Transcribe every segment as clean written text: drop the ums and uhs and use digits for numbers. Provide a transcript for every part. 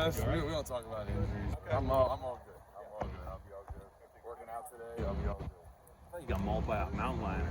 We don't talk about injuries. Okay. I'm all good. I'll be all good. Working out today, I'll be all good. You got mauled by a mountain lion.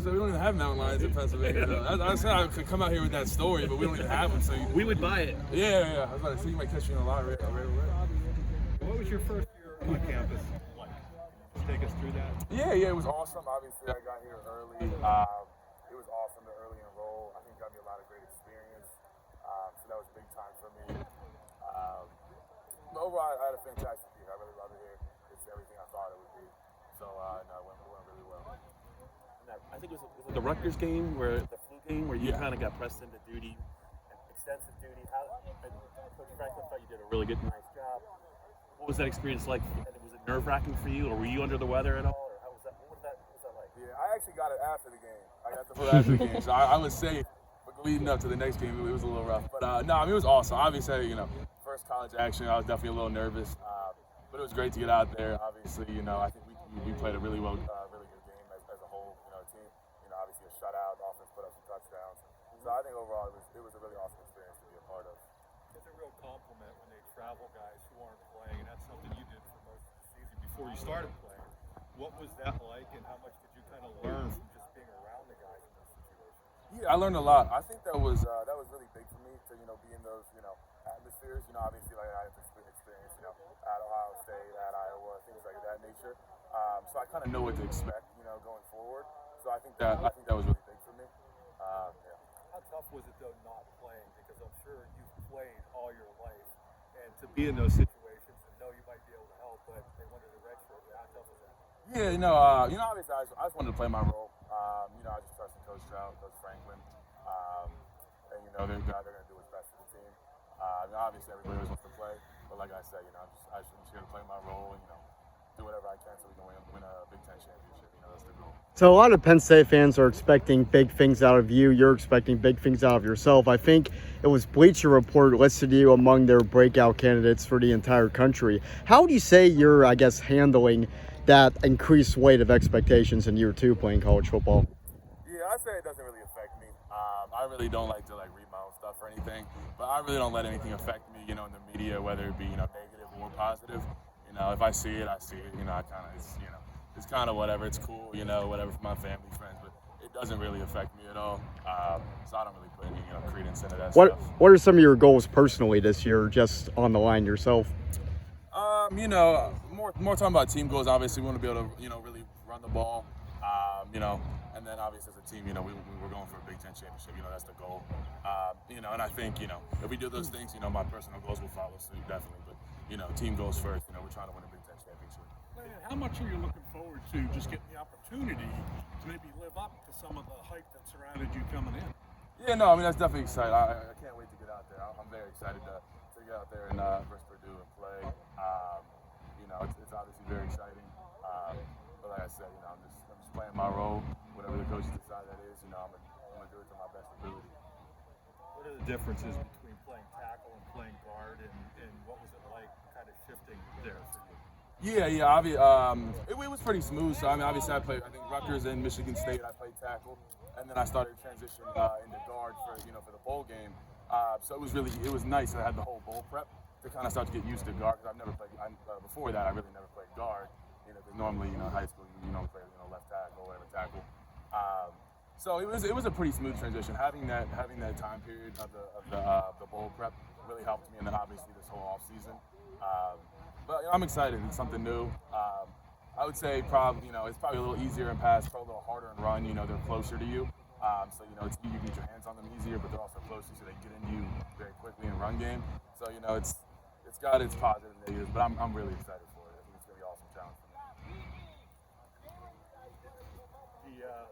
So we don't even have mountain lions in Pennsylvania. I said I could come out here with that story, but we don't even have them. So we would buy it. Yeah. I was about to say you might catch me in a lottery. What was your first year on campus like? Just take us through that. Yeah, it was awesome. Obviously, I got here early. It was awesome to early enroll. I think got me a lot of great experience. So that was big time for me. But overall, I had a fantastic year. I really love it here. It's everything I thought it would be. So it went really well. I think it was the Rutgers game, the flu game, where you kind of got pressed into duty, extensive duty. Coach Franklin thought you did a really nice job. What was that experience like? Was it nerve-wracking for you, or were you under the weather at all? Or how was that? What was that like? Yeah, I actually got it after the game. I got the flu after the game, so I was safe. But leading up to the next game, it was a little rough. But it was awesome. Obviously, first college action, I was definitely a little nervous. But it was great to get out there. Obviously, I think we played a really good game as a whole, team. Obviously a shutout, the offense put up some touchdowns. So I think overall it was a really awesome experience to be a part of. It's a real compliment when they travel guys who aren't playing, and that's something you did for most of the season before you started playing. What was that like, and how much did you kind of learn from just being around the guys in those situations? Yeah, I learned a lot. I think that was really big for me to be in those atmospheres. Obviously like I had this experience at Ohio State, at Iowa, things like that nature. So I kind of know what to expect going forward. So I think that was really big for me. Yeah. How tough was it though not playing? Because I'm sure you've played all your life, and to be in those situations and know you might be able to help, but they wanted to redshirt you. How tough was that? Yeah, obviously I just wanted to play my role. I just trusted Coach Stroud, Coach Franklin, and they're going to do what's best for the team. Obviously everybody always wants to play, but like I said, I'm just here to play my role and do whatever I can so we can win a Big Ten championship. That's the goal. So a lot of Penn State fans are expecting big things out of you. You're expecting big things out of yourself. I think it was Bleacher Report listed you among their breakout candidates for the entire country. How would you say you're, handling that increased weight of expectations in year 2 playing college football? Yeah, I say it doesn't really affect me. I really don't like to read my own stuff or anything, but I really don't let anything affect me, in the media, whether it be negative or positive. If I see it, I see it. It's kind of whatever. It's cool, whatever for my family, friends, but it doesn't really affect me at all. So I don't really put any, credence into that stuff. What are some of your goals personally this year, just on the line yourself? More talking about team goals. Obviously, we want to be able to, really run the ball, and then obviously as a team, we're going for a Big Ten championship. That's the goal. And I think, if we do those things, my personal goals will follow suit definitely. But team goals first. We're trying to win a Big Ten championship. How much are you looking forward to just getting the opportunity to maybe live up to some of the hype that surrounded you coming in? Yeah, no, that's definitely exciting. I can't wait to get out there. I'm very excited to get out there and versus Purdue and play. It's obviously very exciting. But like I said, I'm just playing my role. Whatever the coaches decide that is, I'm gonna do it to my best ability. What are the differences between playing tackle and playing guard, and what was it like kind of shifting there for you? Yeah. It was pretty smooth. So obviously I played. I think Rutgers and Michigan State. I played tackle, and then I started transition into guard for the bowl game. So it was nice. I had the whole bowl prep to kind of start to get used to guard because I've never played. Before that, I really never played guard. Because normally high school you play left tackle or whatever tackle. So it was a pretty smooth transition. Having that time period of the bowl prep really helped me, and then obviously this whole off season. But I'm excited. It's something new. I would say it's probably a little easier in pass, probably a little harder in run. They're closer to you, so you can get your hands on them easier. But they're also closer, so they get into you very quickly in run game. So it's got its positive and negatives, but I'm really excited for it. I think it's gonna be an awesome challenge for me.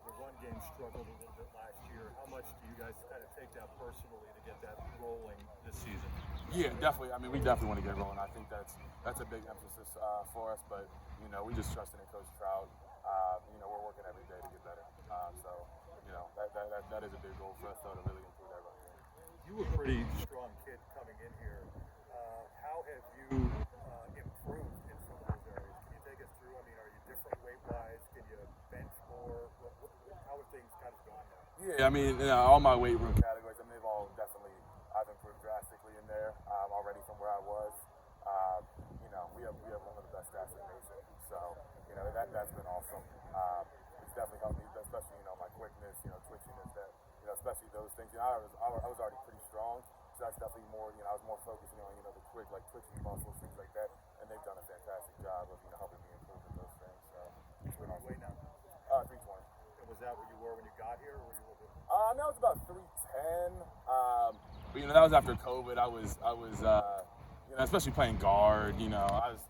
The run game struggled a little bit last year. How much do you guys kind of take that personally to get that rolling this season? Yeah, definitely. We definitely want to get rolling. I think that's a big emphasis for us. But we just trusted in Coach Stroud. We're working every day to get better. So that is a big goal for us, though, to really improve that run game. You were a pretty strong kid coming in here. How have you improved in some of those areas? Can you take us through? Are you different weight-wise? Can you bench more? How have things kind of gone now? Yeah, all my weight room categories, they've all definitely, I've improved drastically in there. I was already pretty strong, so that's definitely more. I was more focusing on the quick, like twitching muscles, things like that, and they've done a fantastic job of helping me improve with those things. So What do you weigh now? 320. And was that what you were when you got here, or were you a little bit? That was about 310. But that was after COVID. I was especially playing guard. I was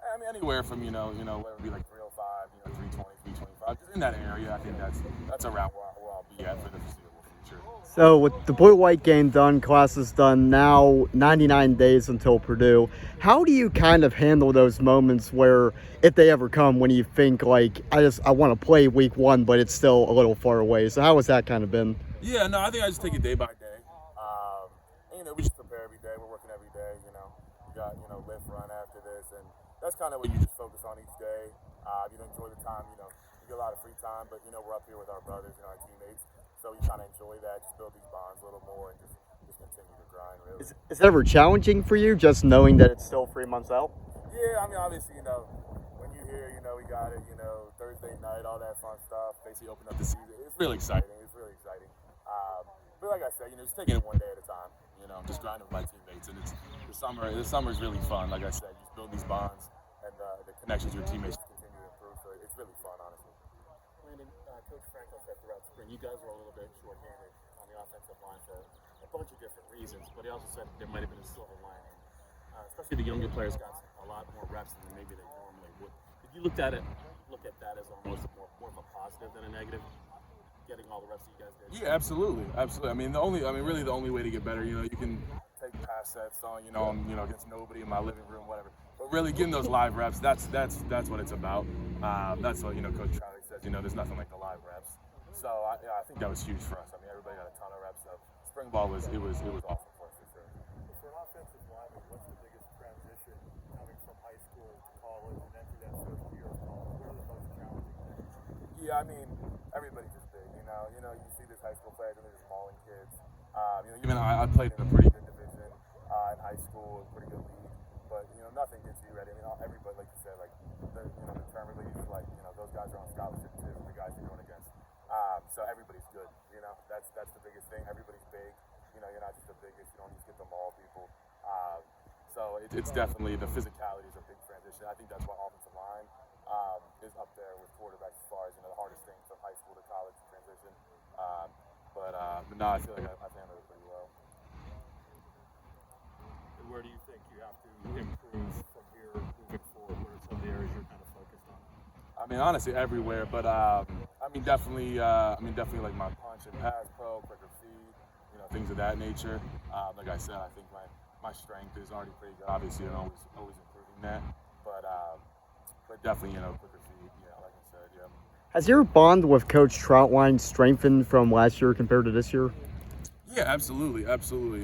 I mean anywhere from whether it be like 305, 320, 325, just in that area. I think that's around where I'll be at for the foreseeable future. So with the blue-white game done, classes done, now 99 days until Purdue, how do you kind of handle those moments where, if they ever come, when you think like, I want to play week 1, but it's still a little far away? So how has that kind of been? Yeah, no, I think I just take it day by day. And, we just prepare every day. We're working every day. We got lift, run after this, and that's kind of what you just focus on each day. Enjoy the time. You get a lot of free time, but we're up here with our brothers and our teammates. So we kind of enjoy that, just build these bonds a little more, and just continue to grind, really. Is it ever challenging for you, just knowing that it's still 3 months out? Yeah, I mean, obviously, when you hear, we got it, Thursday night, all that fun stuff, basically open up the season. It's really exciting. But like I said, just taking it one day at a time, just grinding with my teammates. And it's the summer is really fun. Like I said, you just build these bonds, and the connections with your teammates continue to improve. So it's really fun, honestly. Landon, Coach Frankel said throughout spring, you guys were a little bit shorthanded on the offensive line for a bunch of different reasons, but he also said there might have been a silver lining. Especially the younger players got a lot more reps than maybe they normally would. Did you look at that as almost more of a positive than a negative? Getting all the reps that you guys did? Yeah, absolutely. I mean, really the only way to get better, you can take pass sets on, against nobody in my living room, whatever. But really getting those live reps, that's what it's about. That's what, Coach Charlie says, there's nothing like the live reps. So I think that was huge for us. I mean, everybody got a ton of reps. So spring ball was awesome for us for sure. For an offensive lineman, what's the biggest transition coming from high school to college and then through that first year of college? What are the most challenging things? Yeah, I mean, everybody's just big, you see this high school players and they're just mauling kids. Even I played in a pretty good division in high school, a pretty good league, but nothing gets you ready. I mean, everybody, like you said, like the term release, like those guys are on scholarship too. The guys you're going against, so everybody's good. That's the biggest thing. Everybody's big. You're not just the biggest. You don't just get to maul people. So it's definitely the physicality is a big transition. I think that's why offensive line is up there with quarterbacks as far as the hardest thing from high school to college transition. But no, I feel like I've handled it pretty well. Where do you think you have to improve from here moving forward? What are some of the areas you're kind of focused on? I mean, honestly, everywhere. But I mean, definitely like my punch and pass pro, quicker feet, things of that nature. Like I said, I think my strength is already pretty good. Obviously, I'm always improving that. But definitely, quicker feet. Yeah, like I said, yeah. Has your bond with Coach Troutwine strengthened from last year compared to this year? Yeah, absolutely.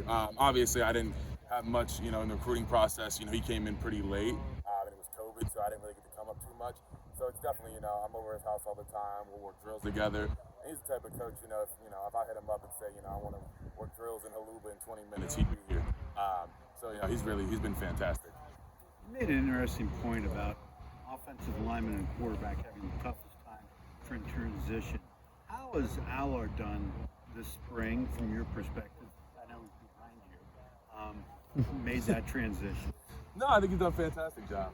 Obviously, I didn't have much, in the recruiting process. He came in pretty late, and it was COVID, so I didn't really get to come up too much. So it's definitely, I'm over his house all the time. We'll work drills together. And he's the type of coach, if I hit him up and say, I want to work drills in Haluba in 20 minutes, he'd be here. So he's been fantastic. You made an interesting point about offensive lineman and quarterback having the toughest time for transition. How has Allard done this spring, from your perspective? I know he's behind you. Made that transition. No, I think he's done a fantastic job.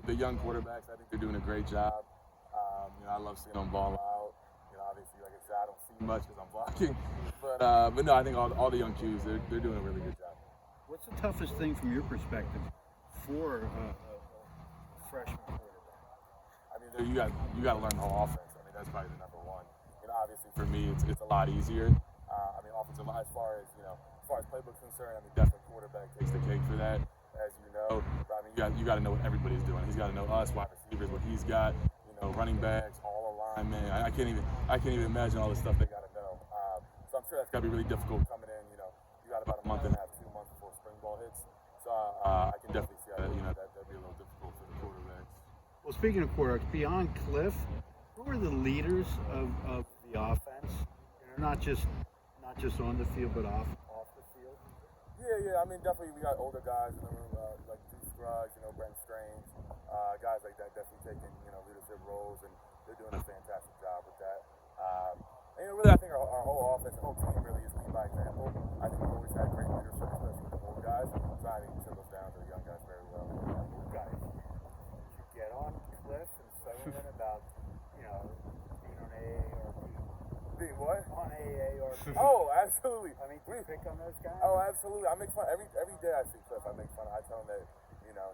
The young quarterbacks, I think they're doing a great job. I love seeing them ball out. Obviously, like I said, I don't see much because I'm blocking. But no, I think all the young Qs, they're doing a really good job. What's the toughest thing from your perspective for a freshman quarterback? I mean, you got to learn the whole offense. I mean, that's probably the number one. Obviously for me, it's a lot easier. I mean, offensive line, as far as playbook's concerned, I mean, definitely quarterback takes the cake for that, as you know. But I mean, you got to know what everybody's doing. He's got to know us, wide receivers, what he's got. Running backs, all alignment. I can't even imagine all the stuff they got to know. So I'm sure that's got to be really difficult coming in. You got about a month and a half, 2 months before spring ball hits. So I can definitely see how that'd be a little difficult for the quarterbacks. Well, speaking of quarterbacks, beyond Cliff, who are the leaders of the offense? Not just on the field, but off the field. Yeah. I mean, definitely we got older guys in the room, like Drew Scruggs, Brent Strange, guys like that definitely taking leadership roles, and they're doing a fantastic job with that. And really, I think our whole offense, the whole team really is lead by example. I think we've always had great leadership, especially with the old guys. So I think it trickles down to the young guys very well. Guys, you get on Cliff and Singleton about, being on AARP. Being what? On AARP. Oh, absolutely. I mean, do you pick on those guys? Oh, absolutely. I make fun every day I see Cliff. I make fun. I tell him that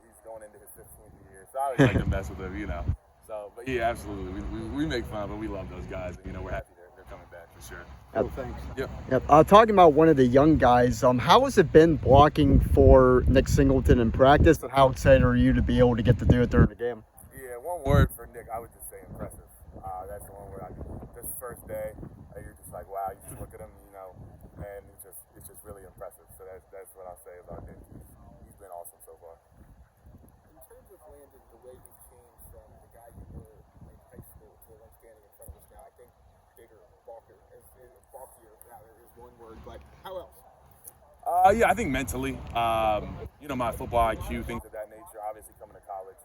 he's going into his 15th year, so I always like to mess with him. So, but yeah, absolutely. We make fun, but we love those guys. And, we're happy they're coming back for sure. Oh, thanks. Yep. Talking about one of the young guys, how has it been blocking for Nick Singleton in practice, and how excited are you to be able to get to do it during the game? Yeah, one word for Nick, I would just say impressive. That's the one word. This first day, you're just like, wow. You just look at him, and it's just really impressive. So that's what I'll say about Nick. He's been awesome so far. In terms of Landon, the way you've changed from the guy you were in high school to the one standing in front of us now, I think bigger, bulkier rather is one word, but how else? Yeah, I think mentally, my football IQ, things of that nature. Obviously, coming to college,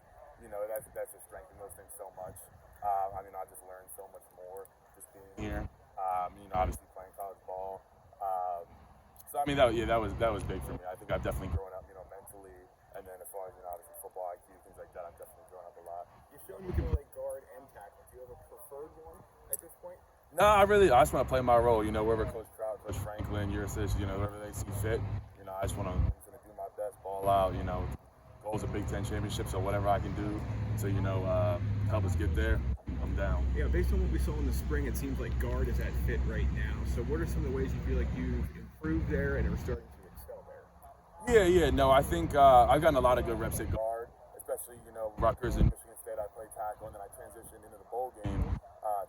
that's just strengthened those things so much. I just learned so much more just being here. Obviously playing college ball. So that was big for me. I think I've definitely grown up, mentally, and then as far as obviously football IQ, things like that, I've definitely grown up a lot. You've shown you can play guard and tackle. Do you have a preferred one at this point? No, I just want to play my role. Wherever Coach Trout, Coach Franklin, Yurcich, wherever they see fit. I just want to do my best, ball out. Goals of Big Ten championships or whatever I can do to help us get there. I'm down. Yeah, based on what we saw in the spring, it seems like guard is at fit right now. So what are some of the ways you feel like you've improved there and are starting to excel there? Yeah. No, I think I've gotten a lot of good reps at guard, especially Rutgers and Michigan State. I played tackle, and then I transitioned into the bowl game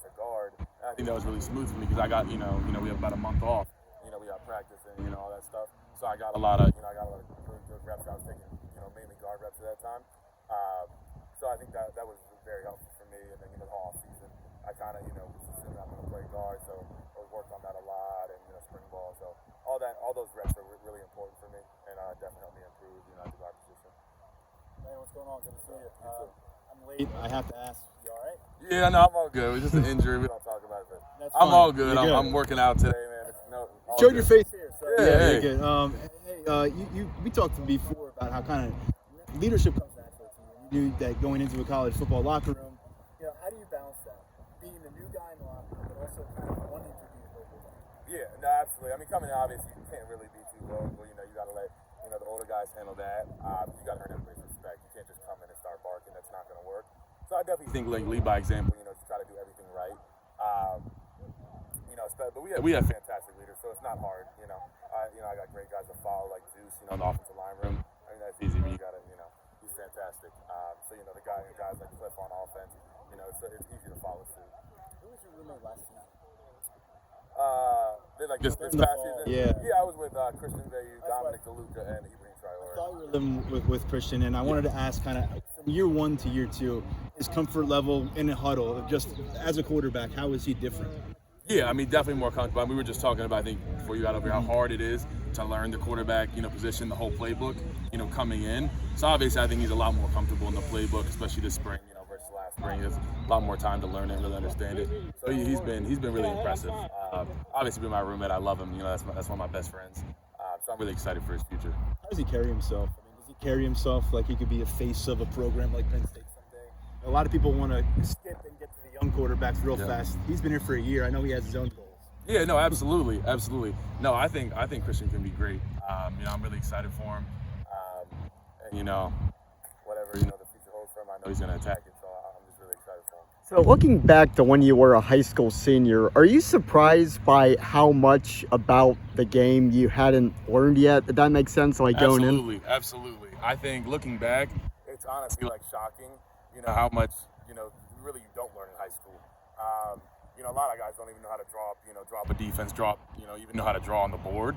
to guard. And I think that was really smooth for me because I got we have about a month off. We got practice and all that stuff. So I got a lot of really good reps. I was taking mainly guard reps at that time. So I think that was very helpful for me. And then the whole season, I kind of was assuming I'm going to play guard, so I worked on that a lot and spring ball. So all those reps are really important for me, and definitely helped me improve the guard position. Hey, what's going on? Good to see you. I'm late. I have to ask. You all right? Yeah, no, I'm all good. It was just an injury. We don't talk about it. But That's I'm fine. all good. You're I'm working out today, man. Showed your face here. So Yeah, you're good. We talked before about how kind of leadership comes naturally to you. You do that going into a college football locker room. How do you balance that? Being the new guy in the locker room, but also kind of wanting to be the vocal guy. Yeah, no, absolutely. Coming in, obviously, you can't really be too vocal. You got to let the older guys handle that. You got to earn everybody's respect. You can't just come in and start barking. That's not going to work. So I definitely think lead by example. Just try to do everything right. But we have fantastic leaders, so it's not hard. I got great guys to follow, like Zeus, in the offensive line room. That's easy, but you got to, he's fantastic. So the guys like Cliff on offense, it's easy to follow suit. Who was your roommate last season? This past season? Yeah. I was with Christian Veyu, Dominic DeLuca, and Ibrahim I Traore. thought you were living with Christian, and I wanted to ask kind of from year one to year two, his comfort level in a huddle, just as a quarterback, how is he different? Yeah, definitely more comfortable. We were just talking about, I think, before you got over here, how hard it is to learn the quarterback, position, the whole playbook, coming in. So obviously, I think he's a lot more comfortable in the playbook, especially this spring, versus last spring. He has a lot more time to learn it and really understand it. So he's been really impressive. Obviously, being my roommate, I love him. That's one of my best friends. So I'm really excited for his future. How does he carry himself? Does he carry himself like he could be a face of a program like Penn State someday? A lot of people want to skip and get to the young quarterbacks real fast. He's been here for a year. I know he has his own goals. Yeah, no, absolutely. No, I think Christian can be great. I'm really excited for him. And whatever the future holds for him, I know he's going to attack it. So I'm just really excited for him. So looking back to when you were a high school senior, are you surprised by how much about the game you hadn't learned yet? Did that make sense? Going in? Absolutely. I think looking back, it's honestly shocking, how much, really you don't learn in high school. A lot of guys don't even know how to drop a defense, even know how to draw on the board.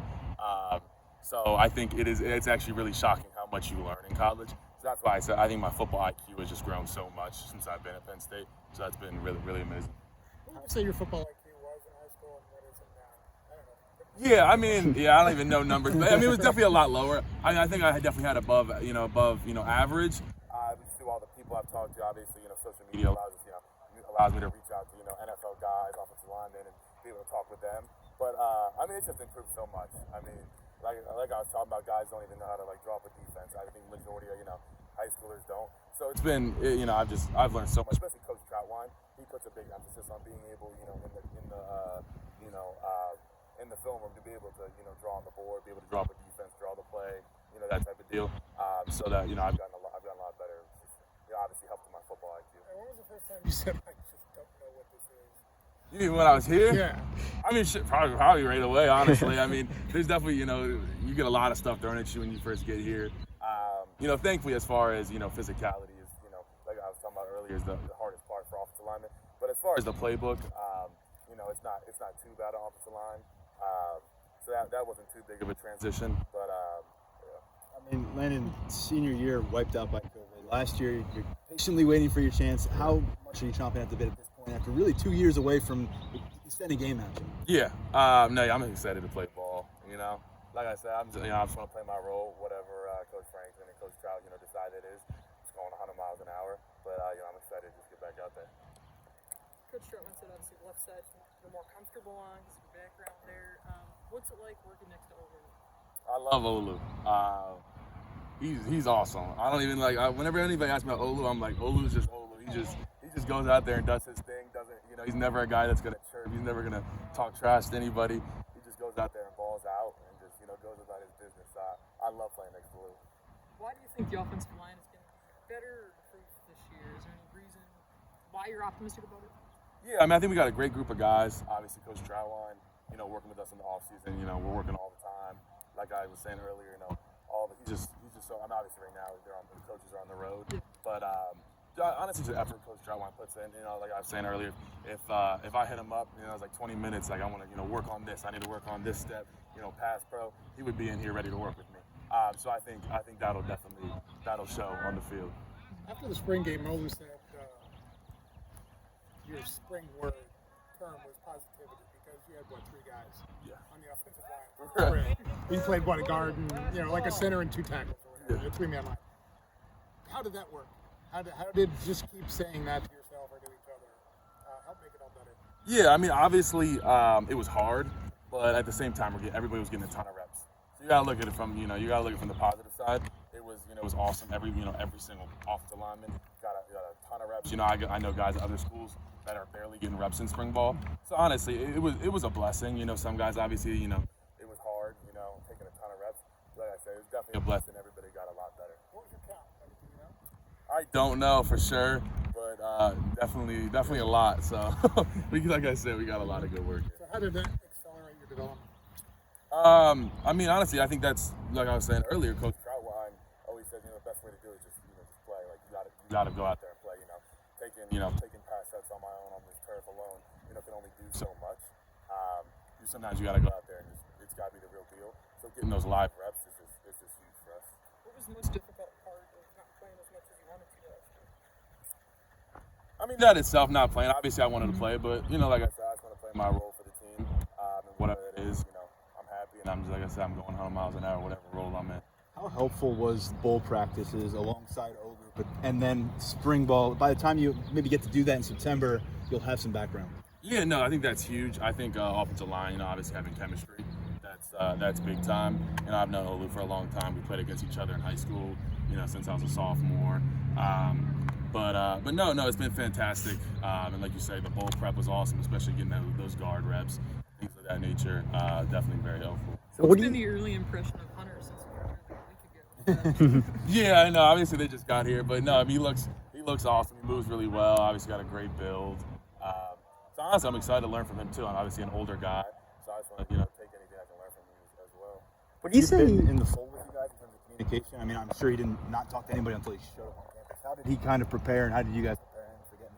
So I think it's actually really shocking how much you learn in college. So that's why I said I think my football IQ has just grown so much since I've been at Penn State. So that's been really, really amazing. What would you say your football IQ was in high school and what is it now? I don't know. Yeah, I don't even know numbers, but it was definitely a lot lower. I think I definitely had above average. Just through all the people I've talked to, obviously, social media allows me to reach out to NFL guys, offensive linemen, and be able to talk with them. But I mean, it's just improved so much. I mean, like I was talking about, guys don't even know how to like draw up a defense. I think majority of high schoolers don't. So it's been I've learned so much, especially Coach Troutwine. He puts a big emphasis on being able in the film room to be able to draw on the board, be able to draw up a defense, draw the play, that type of deal. So that I've gotten a lot better. Obviously helped with my football IQ. And when was the first time you said, I just don't know what this is? You mean when I was here? Yeah. I mean, shit, probably right away, honestly. I mean, there's definitely, you get a lot of stuff thrown at you when you first get here. Thankfully, as far as, physicality is, like I was talking about earlier, is the hardest part for offensive linemen. But as far as the playbook, it's not too bad on offensive line. So that wasn't too big of a transition. But, I mean, Landon, senior year wiped out by COVID. Last year, you're patiently waiting for your chance. How much are you chomping at the bit at this point after really 2 years away from extending game action? Yeah. No, I'm excited to play ball, Like I said, I just want to play my role, whatever Coach Franklin and Coach Trout, decide it is. It's going 100 miles an hour. But, I'm excited to just get back out there. Coach Troutman said obviously the left side you're more comfortable on because of your background there. What's it like working next to Olu? I love Olu. He's awesome. I don't even whenever anybody asks me about Olu, I'm like, Olu's just Olu. He just goes out there and does his thing. He's never a guy that's gonna chirp. He's never gonna talk trash to anybody. He just goes out there and balls out and just goes about his business. I love playing next to Olu. Why do you think the offensive line is going to be better or improved this year? Is there any reason why you're optimistic about it? Yeah, I mean, I think we got a great group of guys. Obviously, Coach Troutwine, working with us in the offseason. We're working all the time. Like I was saying earlier, he's just so. I mean, obviously right now the coaches are on the road, but honestly, the effort Coach Troutwine puts in. Like I was saying earlier, if I hit him up, it's like 20 minutes. Like I want to work on this. I need to work on this step. Pass pro. He would be in here ready to work with me. So I think that'll show on the field. After the spring game, Olu said your spring word term was positivity because you had, 3 guys on the offensive line. You played, a guard and, like a center and 2 tackles or whatever, 3-man line. How did that work? How did just keep saying that to yourself or to each other help make it all better? Yeah, I mean, obviously it was hard, but at the same time, everybody was getting a ton of reps. So you gotta look at it from, the positive side. It was awesome. Every single offensive lineman got a ton of reps. I know guys at other schools that are barely getting reps in spring ball. So honestly, it was a blessing. Some guys obviously, it was hard, taking a ton of reps. Like I said, it was definitely a blessing. Everybody got a lot better. What was your count? Do you know? I don't know for sure, but definitely a lot. So like I said, we got a lot of good work. So how did that accelerate your development? I mean, honestly, I think that's, like I was saying earlier, Coach Troutwine always said, the best way to do it is just play. Like you gotta go out there and play. Taking pass sets on my own on this turf alone, can only do so much. Sometimes you gotta go out there and it's gotta be the real deal. So getting those live reps is just huge for us. What was the most difficult part of not playing as much as you wanted to last year? I mean, that itself, not playing. Obviously, I wanted to play, but like I said, I just want to play my role for the team, and whatever it is, I'm happy, and I'm just like I said, I'm going 100 miles an hour, whatever role I'm in. How helpful was bowl practices alongside O group, and then spring ball? By the time you maybe get to do that in September, you'll have some background. Yeah, no, I think that's huge. I think offensive line, obviously having chemistry, that's big time. I've known Olu for a long time. We played against each other in high school, since I was a sophomore. But no, it's been fantastic. And like you say, the bowl prep was awesome, especially getting those guard reps, things of that nature. Definitely very helpful. So what's been the early impression of Hunter since he got here a week ago? Yeah, I know. Obviously, they just got here, but no, I mean, he looks awesome. He moves really well. Obviously, got a great build. So honestly, I'm excited to learn from him too. I'm obviously an older guy, so I just want to take anything I can learn from him as well. What do you say in the fold with you guys in terms of communication? I mean, I'm sure he didn't not talk to anybody until he showed up on campus. How did he kind of prepare, and how did you guys prepare him for getting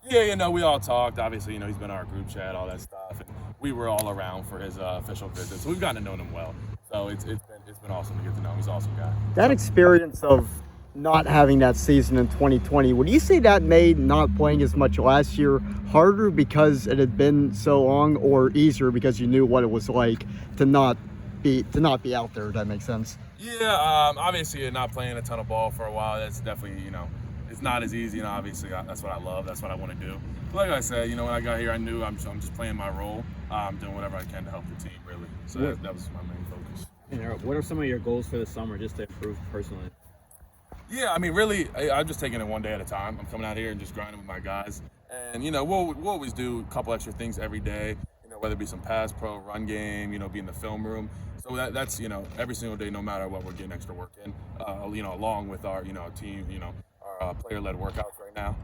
there? Yeah, we all talked. Obviously, he's been in our group chat, all that stuff, and we were all around for his official visit, so we've gotten to know him well. So it's been awesome to get to know him. He's an awesome guy. That experience of not having that season in 2020, would you say that made not playing as much last year harder because it had been so long, or easier because you knew what it was like to not be out there? If that makes sense. Yeah, obviously not playing a ton of ball for a while. That's definitely it's not as easy, and obviously that's what I love. That's what I want to do. But like I said, when I got here, I knew I'm just playing my role. I'm doing whatever I can to help the team, really. So that was my main focus. And what are some of your goals for the summer, just to improve personally? Yeah, I mean, really, I'm just taking it one day at a time. I'm coming out here and just grinding with my guys. And, we'll always do a couple extra things every day, whether it be some pass pro, run game, be in the film room. So that's, every single day, no matter what, we're getting extra work in, along with our, team, our player-led workouts right now.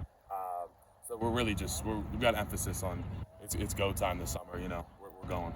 So we're really we've got emphasis on it's go time this summer, we're going.